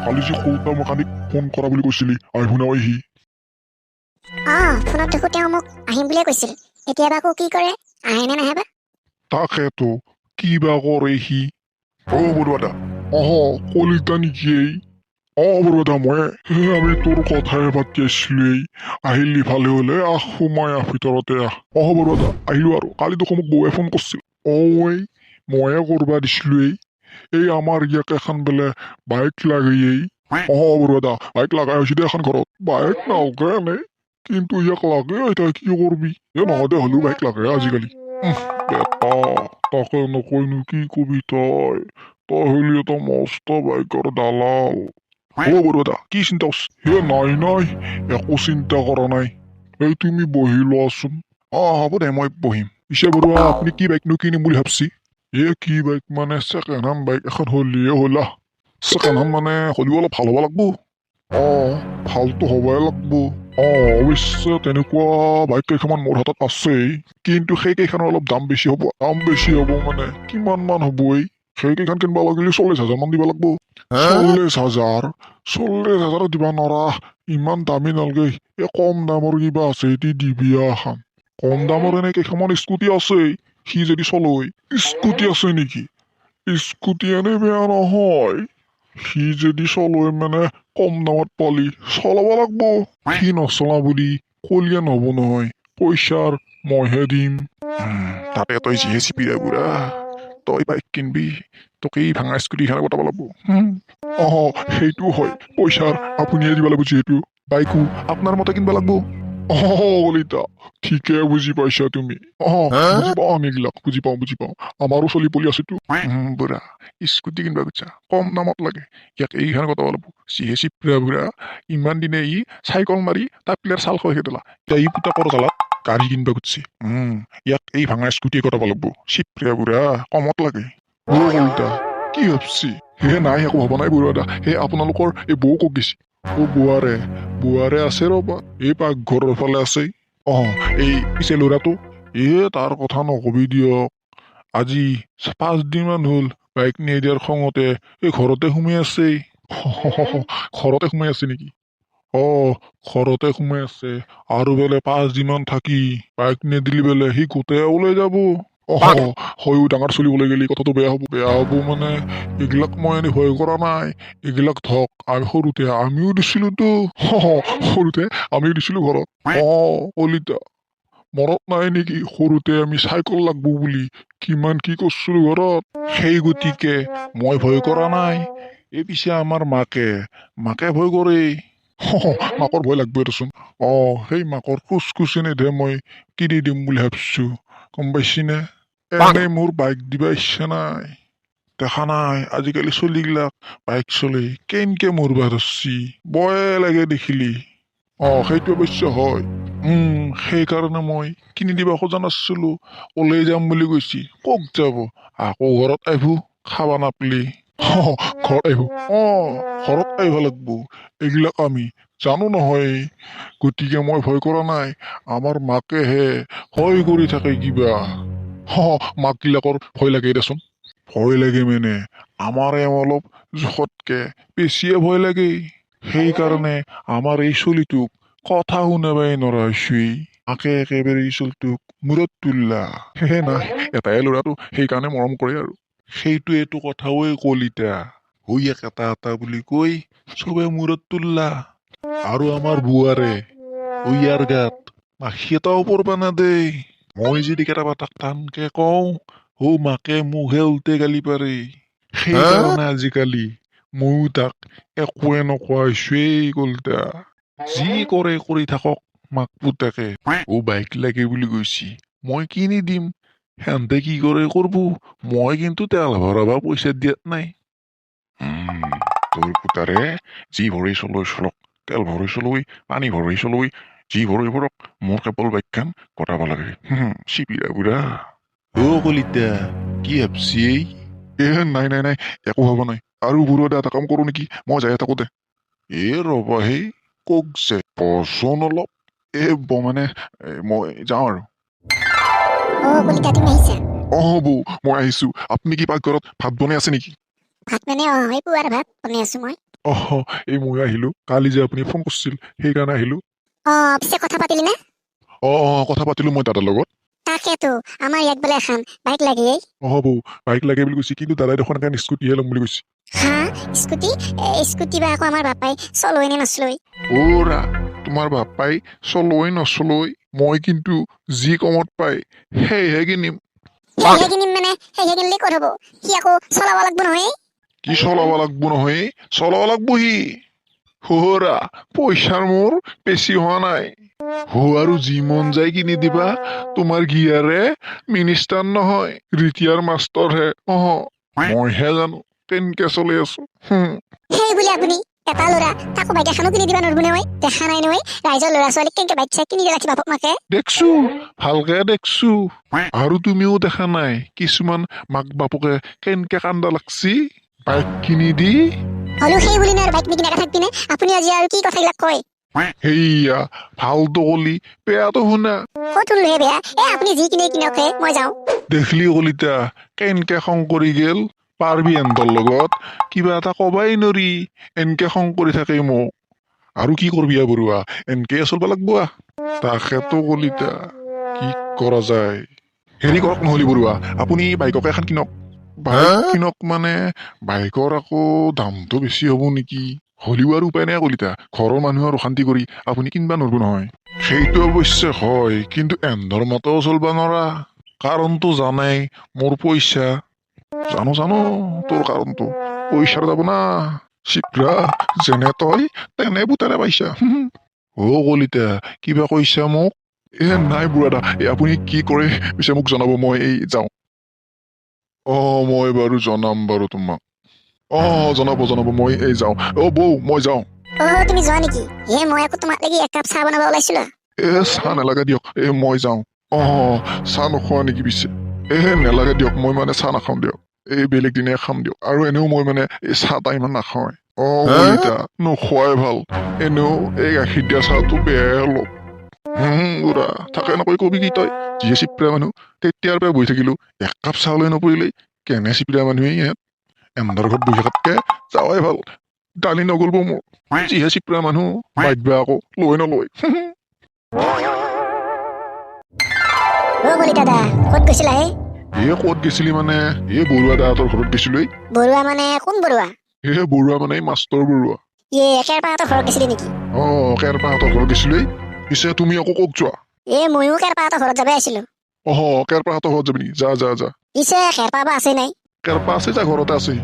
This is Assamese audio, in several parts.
কালি যে কৌতা মেকানিক ফোন কৰা বুলি কৈছিলি আহিব না সি ফোনত দেখো তেওঁ মোক আহিম বুলিয়ে কৈছিল এতিয়া বা কি কৰে আহে নে নাহে বা তাকেতো কি বা কৰে সি বৰুৱাদা কলিতা নেকি বৰুৱাদা মই আমি তোৰ কথাই পাতি আছিলো আহিলি ভালে হলে সোমাই ভিতৰতে বৰুৱাদা আহিলো আৰু কালি দেখো মোক বৌৱে ফোন কৰিছিল ময়ে কৰবা দিছিলো এই আমাৰ ইয়াক এখন বোলে বাইক লাগে বৰুৱাদা বাইক লাগাই হৈছে দে এখন ঘৰত বাইক নালাগে এনেই কিন্তু ইয়াক লাগে এতিয়া কি কৰবি নহয় দে হলেও বাইক লাগে আজিকালি বেটা তাকে নকয়নো কি কবি তই হলি এটা মস্ত বাইকৰ দালাল বৰুৱাদা কি চিন্তা নাই একো চিন্তা কৰা নাই এই তুমি বহি লোৱাচোন হ'ব দে মই বহিম পিছে বৰুৱা আপুনি কি বাইকনো কিনিম বুলি ভাবছি কি বাইক মানে ছেকেণ্ড হেণ্ড বাইক এখন হলিয়ে হলা ছেকেণ্ড হেণ্ড মানে হলিও অলপ ভাল হ'ব লাগব ভালতো হবই লাগব অৱশ্যে তেনেকুৱা বাইক কেইখনমান মোৰ হাতত আছেই কিন্তু সেই কেইখনৰ অলপ দাম বেছি হ'ব মানে কিমান মান হ'ব সেই কেইখন কিনবা লাগিলে 40,000 মান দিব লাগব 40,000 দিবা নৰা ইমান দামী নালগে কম দামৰ কিবা আছে এটি দিবি এখন কম দামৰ এনে কেইখনমান স্কুটি আছে সি যদি চলয় স্কুটি আছে নেকি স্কুটি এনে বেয়া নহয় সি যদি চলয় মানে কম দামত পালি চলাব লাগব সি নচলা বুলি কলিয়া নহব নহয় পইচাৰ মইহে দিম তাতে তই যিহে চিপিৰা বুঢ়া তই বাইক কিনবি তোকে ভাঙা স্কুটি খানে বটাব লাগব সেইটো হয় পইচাৰ আপুনিয়ে দিব লাগব যিহেতু বাইকো আপোনাৰ মতে কিনবা লাগব কলিতা ঠিকে বুজি পাইছা তুমি বুজি পাওঁ আমি এইবিলাক বুজি পাওঁ আমাৰো চলি পলি আছেতো বুঢ়া স্কুটি কিনবা খুজছা কম দামত লাগে ইয়াক এইখানে কথা লাগব যিহে চিপৰা বুঢ়া ইমান দিনে চাইকেল মাৰি তাৰ প্লেয়াৰ চাল খোৱাই খেদলা এতিয়া পুতা কৰ জালাত গাড়ী কিনবা খুজছি ইয়াক এই ভাঙা স্কুটি কটাব লাগব চিপৰা বুঢ়া কমত লাগে কলিতা কি ভাবছি নাই একো হব নাই বুঢ়া আপোনালোকৰ এই বৌ কক গেছি বুৱাৰে আছে ৰবা এই পাকঘৰৰ ফালে আছে এই পিছে ল'ৰাটো তাৰ কথা নকবি দিয়ক আজি 5 দিন মান হল বাইক নিয়ে দিয়াৰ খঙতে এই ঘৰতে সোমাই আছে ঘৰতে সোমাই আছে নেকি ঘৰতে সোমাই আছে আৰু বোলে 5 দিন মান থাকি বাইক নিদিলি বোলে সি গোটেই ওলাই যাব হয়ো ডাঙৰ চলিবলৈ গেলি কথাটো বেয়া হব মানে এইবিলাক মই এনে ভয় কৰা নাই এইবিলাক ধক আমি সৰুতে আমিও দিছিলোতো সৰুতে আমিও দিছিলো ঘৰত কলিতা মনত নাই নেকি সৰুতে আমি চাইকেল লাগব বুলি কিমান কি কৰিছিলো ঘৰত সেই গতিকে মই ভয় কৰা নাই এই পিছে আমাৰ মাকে ভয় কৰে মাকৰ ভয় লাগবই দেচোন সেই মাকৰ খুচখুচি নেদে মই কিনি দিম বুলি ভাবছো গম পাইছিনে এনেই মোৰ বাইক দিবা ইচ্ছা নাই দেখা নাই আজিকালি চলিগিলাক বাইক চলি কেনকে মৰবা ধৰছি বয়ে লাগে দেখিলি সেইটো অৱশ্য হয় সেইকাৰণে মই কিনি দিবা খোজা নাছিলো ওলাই যাম বুলি কৈছি কত যাব আকৌ ঘৰত আহিব খাবা নাপলি ঘৰত আহিব ঘৰত আহিব লাগব এইবিলাক আমি জানো নহয় গতিকে মই ভয় কৰা নাই আমাৰ মাকেহে ভয় কৰি থাকে কিবা মাক বিলাকৰ ভয় লাগে দেচোন ভয় লাগে মানে আমাৰে অলপ জোখতকে বেছিয়ে ভয় লাগে সেইকাৰণে আমাৰ এই চলিটোক কথা শুনাবাই নৰা হৈছি মাকে একেবাৰে এই চলিটোক মূৰত তুললা নাই এটাই ল'ৰাটো সেইকাৰণে মৰম কৰে আৰু সেইটোৱেটো কথাও কলিতা হৈয়াক এটা বুলি কৈ চবে মূৰত তুললা আৰু আমাৰ বুৱাৰে ইয়াৰ গাত মাখি এটাও পৰবা নেদেই মই যদি কেতিয়াবা তাক টানকে কওঁ মাকে মুখে উল্টে গালি পাৰে সেইকাৰণে আজিকালি ময়ো তাক একোৱে নকোৱা হৈছো কলিতা যি কৰে কৰি থাকক মাক পুতাকে বাইক লাগে বুলি কৈছি মই কিনি দিম সেন্তে কি কৰে কৰব মই কিন্তু তেল ভৰাবা পইচা দিয়াত নাই তোৰ পুতাৰে যি ভৰি চলক তেল ভৰি চলই পানী ভৰি চলই যি ভৰি ভৰক মোৰ কেৱল বাইকখান কটাব লাগে চিপিৰা বুঢ়া কলিতা কি ভাবছি নাই একো হব নাই আৰু বুঢ়া এটা কাম কৰো নেকি মই যাই থাকো দে ৰবা কক যে বচোন অলপ মানে মই যাওঁ আৰু কলিতা তুমি আহিছা বৌ মই আহিছো আপুনি কি পাকঘৰত ভাত বনাই আছে নেকি ভাত মানে এই পুৱাৰ ভাত বনাই আছো মই এই মই আহিলো কালি যে আপুনি ফোন কৰিছিল সেইকাৰণে আহিলো পিছে কথা পাতিলি না কথা পাতিলো মই দাদাৰ লগত তাকেতো আমাৰ ইয়াত বোলে এখন বাইক লাগে বৌ বাইক লাগে বুলি কৈছে কিন্তু দাদাই দেখোন এখন স্কুটিহে ল'ম বুলি কৈছে হা স্কুটি স্কুটি বা আকৌ আমাৰ বাপাই চলই নে নচলই ৰা তোমাৰ বাপাই চলই নচলই মই কিন্তু যি কমত পাই সেইহে কিনিম সেইহে কিনিম মানে সেইহে কিনিলে ক'ত হ'ব সি আকৌ চলাব লাগব নহয় কি চলাব লাগব নহয় চলাব লাগব সি ৰা পইচাৰ মোৰ বেছি হোৱা নাই আৰু যি মন যায় কিনি দিবা তোমাৰ গিয়াৰে মিনিষ্টাৰ নহয় ৰিটিয়াৰ মাষ্টৰহে মইহে জানো কেনকে চলি আছো সেই বুলি আপুনি এটা ল'ৰা তাকো বাইক এখনো কিনি দিবা নোৱাৰিব নহয় দেখা নাই নহয় ৰাইজৰ ল'ৰা ছোৱালীক কেনেকে বাইক চাইক কিনি ৰাখি বাপক মাকে দেখছো ভালকে দেখছো আৰু তুমিও দেখা নাই কিছুমান মাক বাপকে কেনকে কান্দা লাগছি বাইক কিনি দি হলেও সেই বুলি নহয় বাইক নিকিনাকে থাকবি নে আপুনি আজি আৰু কি কথাবিলাক কয় সেইয়া ভালটো কলি বেয়াটো শুনা ক'ত শুনলোহে বেয়া আপুনি যি কিনে কিনকহে মই যাওঁ দেখলি কলিতা কেনকে খং কৰি গেল পাৰবি এন্তৰ লগত কিবা এটা কবাই নৰি এনকে খং কৰি থাকে মোক আৰু কি কৰবি বৰুৱা এনকে চলব লাগব তাকেতো কলিতা কি কৰা যায় হেৰি কৰক নহলি বৰুৱা আপুনি বাইককে এখন কিনক বাইক কিনক মানে বাইকৰ আকৌ দামটো বেছি হ'ব নেকি হলিও আৰু উপায় নাই কলিতা ঘৰৰ মানুহৰ অশান্তি কৰি আপুনি কিনবা নৰব নহয় সেইটো অৱশ্যে হয় কিন্তু এন্ধৰ মতেও চলবা নৰা কাৰণটো জানাই মোৰ পইচা জানো তোৰ কাৰণটো পইচাৰ যাব না চিপ্ৰা যেনে তই তেনে বুটাৰে পাইছা কলিতা কিবা কৈছা মোক নাই বুঢ়া আপুনি কি কৰে পিছে মোক জনাব মই যাওঁ মই বাৰু জনাম বাৰু তোমাক জনাব মই যাওঁ বৌ মই যাওঁ তুমি যোৱা নেকি মই আকৌ তোমাক লাগি এক কাপ চাহ বনাব ওলাইছিলো চাহ নালাগে দিয়ক মই যাওঁ চাহ নোখোৱা নেকি পিছে নেলাগে দিয়ক মই মানে চাহ নাখাওঁ দিয়ক বেলেগ দিনে খাম দিয়ক আৰু এনেও মই মানে চাহ তাহ ইমান নাখাওঁ কলিতা নোখোৱাই ভাল এনেও গাখীৰ দিয়া চাহটো বেয়াই অলপ বুঢ়া থাকে নকৈ কবি কি তই যিহে চিপ্ৰা মানুহ তেতিয়াৰ পৰা বহি থাকিলো এক কাপ চাহ লৈ নপৰিলেই কেনে চিপ্ৰা মানুহে ইহঁত এমদাৰ ঘৰত বহি থকাতকে যাৱাই ভাল দালি নগলব মোৰ যিহে চিপ্ৰা মানুহ বাধ্যা আকৌ লৈ নলয় দাদা ক'ত গৈছিলা ক'ত গেছিলি মানে বৰুৱা দাহঁতৰ ঘৰত গেছিলো বৰুৱা মানে কোন বৰুৱা বৰুৱা মানে মাষ্টৰ বৰুৱা কেৰপাহঁতৰ ঘৰত গেছিলি নেকি কেৰপাহঁতৰ ঘৰত গেছিলো পিছে তুমি আকৌ ক'ত যোৱা ময়ো কেৰপাহঁতৰ ঘৰত যাবই আছিলো কেৰপাহঁতৰ ঘৰত যাবি যা পিছে কেৰপা বা আছে নাই কেৰপা আছে যা ঘৰতে আছে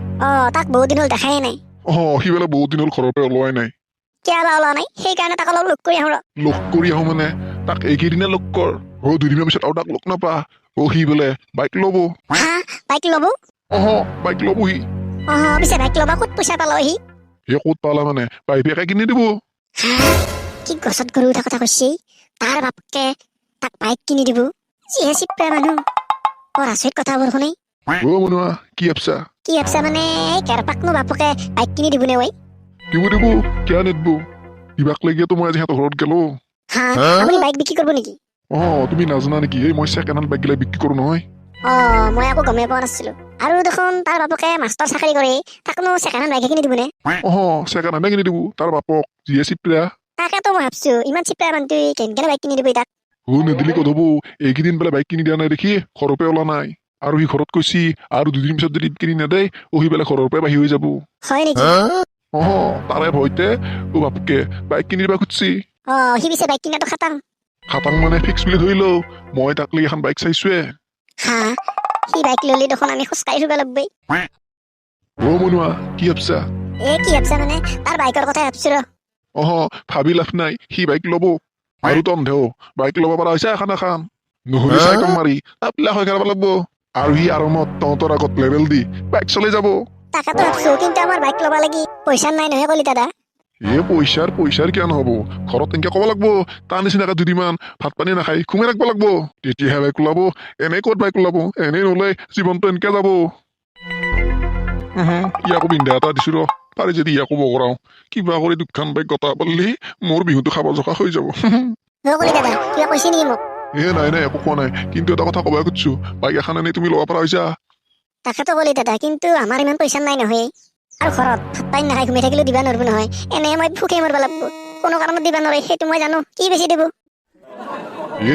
তাক বহুত দিন হ'ল দেখাই নাই সি বোলে বহুত দিন হ'ল ঘৰৰ পৰা ওলোৱাই নাই কিয় বা ওলোৱা নাই সেইকাৰণে তাক অলপ লগ কৰি আহো মানে তাক এইকেইদিনে লগ কৰ দুদিনৰ পিছত আৰু তাক লগ নাপা সি বোলে বাইক ল'ব বাইক ল'ব বাইক ল'ব সি পিছে বাইক ল'বা ক'ত পইচা পালো সি ক'ত পালা মানে বাইকে কিনি দিব কি গছত গৰু উঠা কথা কৈছে তাৰ বাপকে তাক বাইক কিনি দিব যিহে চিপ্ৰা মানুহ আচৰিত কথাবোৰ শুনি মনুৱা কি ভাবছা মানে কেৰপাকনো বাপকে বাইক কিনি দিব নে দিব কিয় নিদিব কিবাক লাগিয়েতো মই আজি সিহঁতৰ ঘৰত গেলো আপুনি বাইক বিক্ৰী কৰিব নেকি তুমি নাজানা নেকি মই ছেকেণ্ড হেণ্ড বাইক গিলা বিক্ৰী কৰো নহয় মই আকৌ গমেই পোৱা নাছিলো আৰু দেখোন তাৰ বাপকে মাষ্টৰ চাকৰি কৰি তাকনো ছেকেণ্ড হেণ্ড বাইকে কিনি দিব নে ছেকেণ্ড হেণ্ডে কিনি দিব তাৰ বাপক যিহে চিপ্ৰা তাকেতো মই ভাবছো ইমান চিপ্ৰা মানুহটো কেনেকে বাইক কিনি দিব তাক নেদিলি ক'ত হ'ব এইকেইদিন বোলে বাইক কিনি দিয়া নাই দেখি ঘৰৰ পৰা ওলা নাই আৰু সি ঘৰত কৈছি আৰু দুদিন পিছত যদি কিনি নেদেই সি বোলে ঘৰৰ পৰা বাহিৰ হৈ যাব হয় নেকি তাৰে ভয়তে বাপকে বাইক কিনি দিবা খুজছি সি পিছে বাইক কিনাটো খাটাং মানে ফিক্স বুলি ধৰি লও মই তাক লৈ এখন বাইক চাইছোৱে সি বাইক ললি দেখোন আমি খোজকাঢ়ি ফুৰিব লাগবই মনুৱা কি ভাবছা কি ভাবছা মানে তাৰ বাইকৰ কথাই ভাবছো ভাবি লাভ নাই সি বাইক ল'ব আৰু তন্ধেও বাইক ল'ব পৰা হৈছে এখন নহলে চাইকেল মাৰি তাবিলাক হৈ খেলাব লাগব আৰু সি আৰামত তহঁতৰ আগত লেভেল দি বাইক চলাই যাব তাকেতো ভাবছো কিন্তু আমাৰ বাইক ল'ব লাগি পইচা নাই নহয় কলিতা দা পইচাৰ কিয় নহব ঘৰত এনেকে ক'ব লাগব তাৰ নিচিনাকে দুদিনমান ভাত পানী নাখাই ঘুমাই ৰাখব লাগব তেতিয়াহে বাইক ওলাব এনেই ক'ত বাইক ওলাব এনেই নোলাই জীৱনটো এনেকে যাব ইয়াকো বিন্ধা এটা দিছো পাৰি যদি ইয়াকো বগৰাও কিবা কৰি দুখান বাইক গতা পাৰলি মোৰ বিহুটো খাব জকা হৈ যাব নাই একো কোৱা নাই কিন্তু এটা কথা কব খুজছো বাইক এখন এনেই তুমি ল'ব পৰা হৈছা তাকেতো কলি দাদা কিন্তু আমাৰ ইমান পইচা নাই নহয় আৰু ঘৰত ভাত পানী নাখাই ঘুমাই থাকিলেও দিবা নোৱাৰিব নহয় এনে মই ভোকে মৰিব লাগিব কোনো কাৰণত দিবা নোৱাৰে সেইটো মই জানো কি বেছি দিব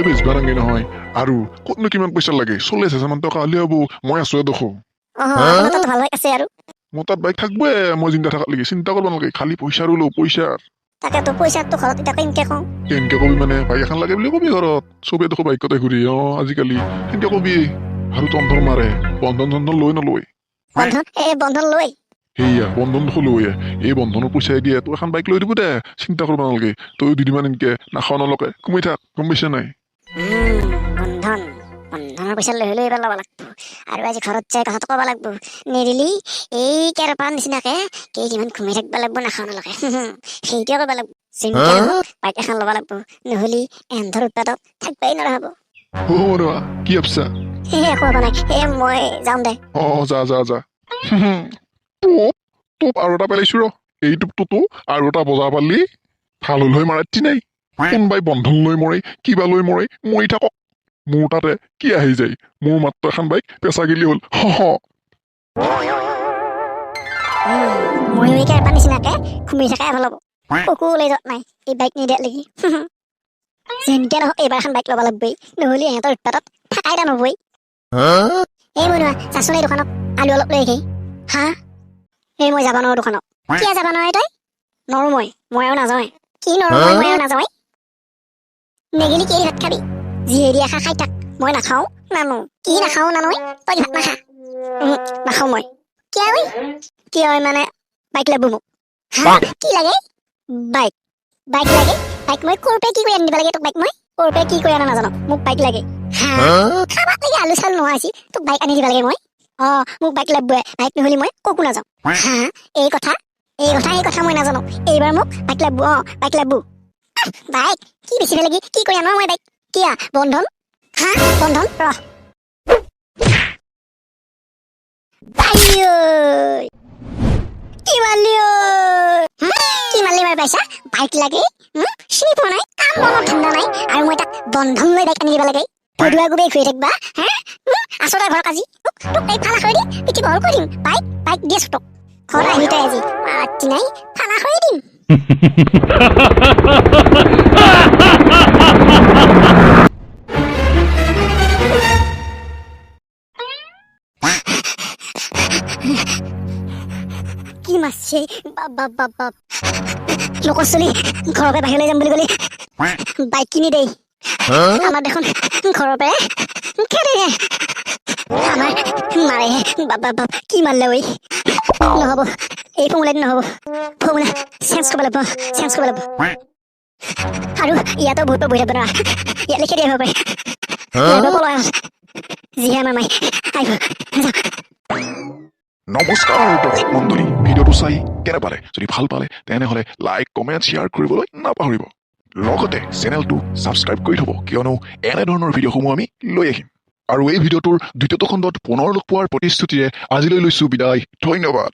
বেচবা নাংগে নহয় আৰু ক'তনো কিমান পইচা লাগে 40,000 মান টকা হ'লে হ'ব মই আছো দেখো আপোনাৰ তাত ভাল আছে আৰু মোৰ তাত বাইক থাকবে মই জিন্দা থাকাত লাগি চিন্তা কৰিব নালাগে খালি পইচাৰো লওঁ পইচাৰ তাকেতো পইচাটো ঘৰত এতিয়া কেনেকে কওঁ কেনকে কবি মানে বাইক এখন লাগে বুলি কবি ঘৰত চবে দেখো বাইকতে ঘূৰি আজিকালি সেনকে কবি আৰু তন্ধৰ মাৰে বন্ধন চন্ধন লৈ নলয় বন্ধন লৈ সেয়া বন্ধন দেখো লৈ এই বন্ধনৰ পইচাই দিয়ে তোৰ এখন বাইক লৈ দিব দে চিন্তা কৰিব নালাগে তয়ো দুদিনমান এনকে নাখাও নলকে কমাই থাক গম পাইছা নাই বন্ধনৰ পইচা লৈ হ'লেও এইবাৰ ল'ব লাগব আৰু আজি ঘৰত যাই কথাটো ক'ব লাগব নেৰিলি এই কেৰপাৰ নিচিনাকে কেইদিনমান ঘুমাই থাকিব লাগব নাখাও নলকে সেইটোৱে কৰিব লাগব চিন্তা বাইক এখন ল'ব লাগব নহ'লে এন্ধৰ উৎপাদত থাকবাই নোৱাৰা হ'ব কি ভাবছা একো হ'ব নাই মই যাম দে যা যা যা টোপ আৰু এটা পেলাইছো ৰ এই টোপটোতো আৰু এটা বজা পালি ভাল হল হৈ মাৰাতি নাই কোনবাই বন্ধন লৈ মৰে কিবা লৈ মৰে মৰি থাকক মোৰ তাতে কি আহি যায় মোৰ মাত্ৰ এখন বাইক পেচা গিলি হল মই কেৰপাৰ নিচিনাকে ঘুমাই থাকাই ভাল হ'ব ককো ওলাই যোৱা নাই এই বাইক নিদিয়াক লাগি যেনকে নহওক এইবাৰ এখন বাইক ল'ব লাগবই নহ'লে ইহঁতৰ উৎপাতত থাকাই টান হ'বই এই মনুৱা চাচোন এই দোকানত আলু অলপ লৈ আহি হা এই মই যাবা নোৱাৰো দোকানত কিয় যাবা নোৱাৰে তই নৰো মই আৰু নাযাওঁ কি নৰো মই আৰু নাযাওঁ নেগেলি কি ভাত খাবি যিহে দিয়া খাই থাক মই নাখাওঁ নানো কি নাখাওঁ নানয় তই ভাত নাখা নাখাওঁ মই কিয় মানে বাইক লাগব মোক কি লাগে বাইক লাগে বাইক মই ক'ৰ পৰা কি কৰি আনি দিব লাগে তোক বাইক মই ক'ৰ পৰা কি কৰি আনা নাজানো মোক বাইক লাগে খাবাত লাগে আলু চালু নোহোৱা হৈছি তোক বাইক আনি দিব লাগে মই মোক বাইক লাগবই বাইক নহ'লে মই ক'কো নাযাওঁ এই কথা মই নাজানো এইবাৰ মোক বাইক লাগব বাইক লাগব বাইক কি বেছি লাগি কি কৰি আনো মই বাইক কিয়া বন্ধন বন্ধন ৰ কি মালি মাৰ পাইছা বাইক লাগে চিনি পোৱা নাই কাম মনত ঠাণ্ডা নাই আৰু মই তাক বন্ধন লৈ বাইক আনি দিব লাগে গধুৱা গুবে ঘূৰি থাকিবা আছো তই ঘৰ কাজি তোক এই ফালা কৰি দিম পিঠি বহল কৰি দিম বাইক দি আছো তোক ঘৰ আহি তই আজি মাতি নাই ফালা কৰি দিম কি মাছে বাপ লোকৰ চলি ঘৰৰ পৰা বাহিৰলৈ যাম বুলি ক'লে বাইক কিনি দেই আমাৰ দেখোন ঘৰৰ পৰা খেলে আমাৰ মাৰেহে বাপ কি মাৰিলে ঐ নহ'ব এই ফোন নহ'ব ফোন চেঞ্জ কৰিব লাগিব আৰু ইয়াতো বহুত বহি থাকিব নোৱাৰা ইয়াত লিখি দিয়া হ'ব পাৰে ইয়াতো পলাই যিহে আমাৰ মাই আহিব নমস্কাৰ দৰ্শক মণ্ডলী ভিডিঅ'টো চাই কেনে পালে যদি ভাল পালে তেনেহ'লে লাইক কমেণ্ট শ্বেয়াৰ কৰিবলৈ নাপাহৰিব লগতে চেনেলটো ছাবস্ক্ৰাইব কৰি থ'ব কিয়নো এনেধৰণৰ ভিডিঅ'সমূহ আমি লৈ আহিম আৰু এই ভিডিঅ'টোৰ দ্বিতীয়টো খণ্ডত পুনৰ লগ পোৱাৰ প্ৰতিশ্ৰুতিৰে আজিলৈ লৈছো বিদায় ধন্যবাদ